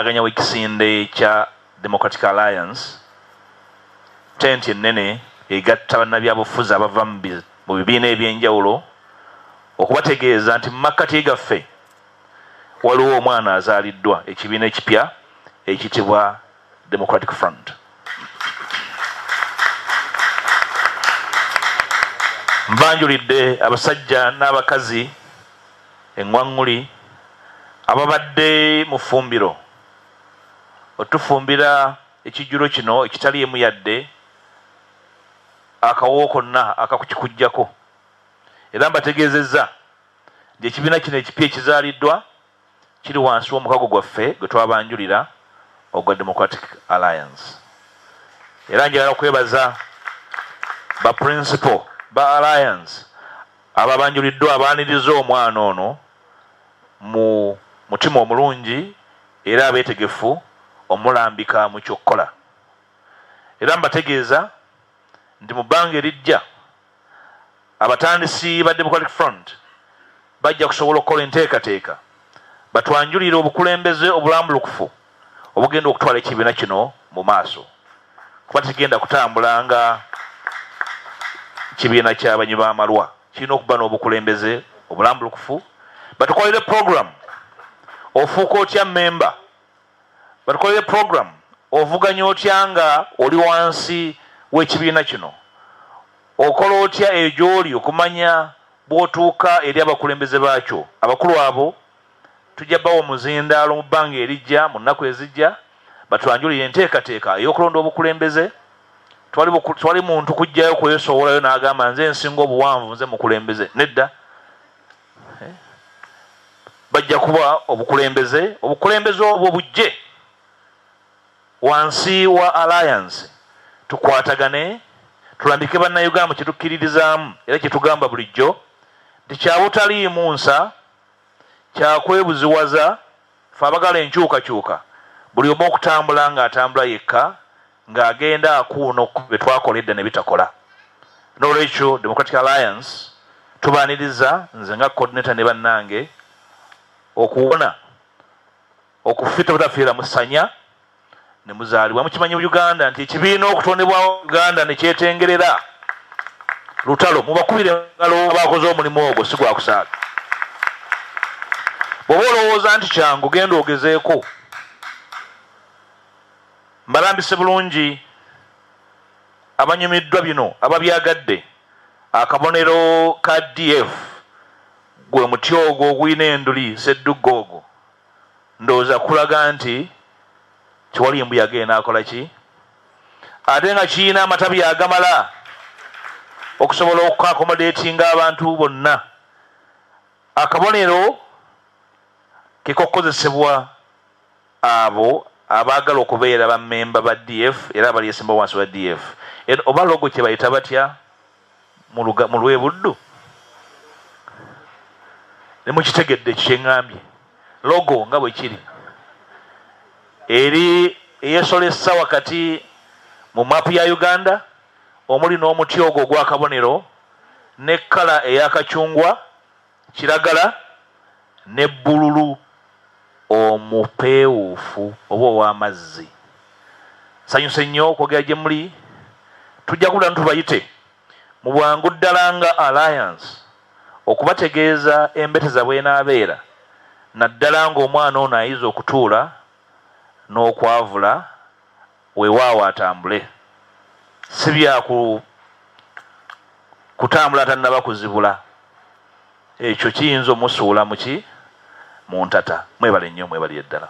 aganya wekisinde kya Democratic Alliance tenti ennene egatta bannabyabufuzi abava mu bibiina ebyenjawulo okubategeeza nti mu makkati gaffe waliwo omwana azaaliddwa ekibiina ekipya ekitibwa Democratic Front. Mbanjulidde abasajja n'abakazi eŋŋwaŋŋuli ababadde mu ffumbiro otufumbira ekijjulo kino ekitaliimu yadde akawo konna akakukikujjako, era mbategeezezza nti ekibiina kino ekipya ekizaaliddwa kiri wansi w'omukago gwaffe gwe twabanjulira ogwa Democratic Alliance. Era njagala okwebaza ba principal ba Alliance ababanjuliddwa abaaniriza omwana ono mu mutima omulungi era abeetegefu omulambika mu kyokkola. Era mbategeeza nti mu bbanga erijja abatandisi ba Democratic Front bajja kusobola okukola enteekateeka batwanjulire obukulembeze obulambulukufu obugenda okutwala ekibiina kino mu maaso, kuba tekigenda kutambula nga kibiina ky'abanywi b'amalwa. Kirina okuba n'obukulembeze obulambulukufu. Batukolere program ofuuka otya memba, batukolere program ovuganya otya nga oli wansi w'ekibiina kino, okola otya egy'oli okumanya bw'otuuka eri abakulembeze baakyo. Abakulu abo tujja bawa omuzindaalo mu bbanga erijja, mu nnaku ezijja, batwanjulire enteekateeka ey'okulonda obukulembeze. Twali muntu kujjayo kwesoowolayo n'agamba nze nsinga obuwanvu, nze mukulembeze. Nedda, bajja kuba obukulembeze obwo bujje wansi wa Alliance. Tukwatagane, tulambike bannayuganda mu kyetukkiririzaamu era kyetugamba bulijjo nti kyabutaliimu nsa, kyakwebuziwaza, fe abagala enkyukakyuka, buli omu okutambula ng'atambula yekka ng'agenda akuuno bye twakola edda ne bitakola. N'olwekyo Democratic Alliance tubaaniriza nze nga coordinator ne bannange okuwona okufita butafiira musanya ne muzaalibwa. Mukimanyi mu Uganda nti ekibiina okutondebwa Uganda ne kyetengerera lutalo. Mubakubire engalo abakoze omulimu ogwo, si gwa kusaaga. Bw'oba olowooza nti kyangu genda ogezeeko. Mbalambise bulungi abanyumiddwa bino ababyagadde akabonero ka DF gwe muti ogwo ogulina enduli seddugga ogwo, ndowooza kulaga nti kiwali embuyaga enaakola ki, ate nga kiyina amatabi agamala okusobola okukakomodeetinga abantu bonna. Akabonero kekokkozesebwa abo abaagala okubeera bammemba ba DF era abali esimba wansi wa DF. Oba logo kye bayita batya mu lwebuddu? Ne mukitegedde kyeŋŋambye, logo nga bwe kiri eri eyeesolesa wakati mu maapu ya Uganda omuli n'omuti ogwo ogw'akabonero ne kkala ey'akacungwa, kiragala ne bbululu omupeewuufu oba ow'amazzi. Sanyuse nnyo okwogera gye muli. Tujja kudda tubayite mu bwangu ddala nga Alliance okubategeeza embeteza bw'enaabeera, naddala ng'omwana ono ayiza okutuula n'okwavula weewaawo atambule. Si bya kutambula tannaba kuzibula. Ekyo kiyinza omusuula mu ntata. Mwebale nnyo, mwebalire ddala.